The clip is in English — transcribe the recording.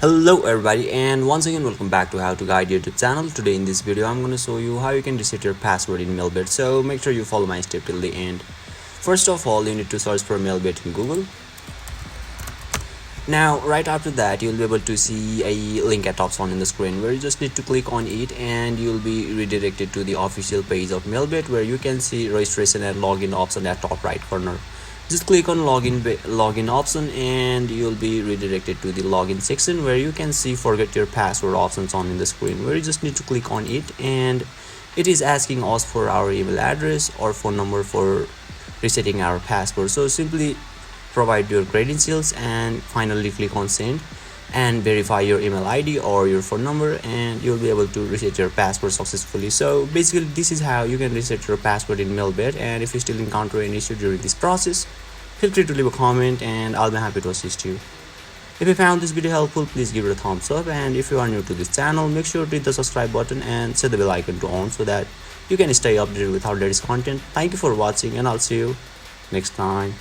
Hello everybody, and once again welcome back to How to Guide YouTube channel. Today in this video I'm going to show you how you can reset your password in Melbet, so make sure you follow my step till the end. First of all, you need to search for Melbet in Google. Now right after that you'll be able to see a link at top on in the screen where you just need to click on it and you'll be redirected to the official page of Melbet, where you can see registration and login option at top right corner. Just click on login option and you'll be redirected to the login section where you can see forget your password options on in the screen, where you just need to click on it, and it is asking us for our email address or phone number for resetting our password. So simply provide your credentials and finally click on send and verify your email ID or your phone number, and you'll be able to reset your password successfully. So basically this is how you can reset your password in Melbet, and if you still encounter any issue during this process, feel free to leave a comment and I'll be happy to assist you. If you found this video helpful, please give it a thumbs up, and if you are new to this channel, make sure to hit the subscribe button and set the bell icon to on so that you can stay updated with our latest content. Thank you for watching and I'll see you next time.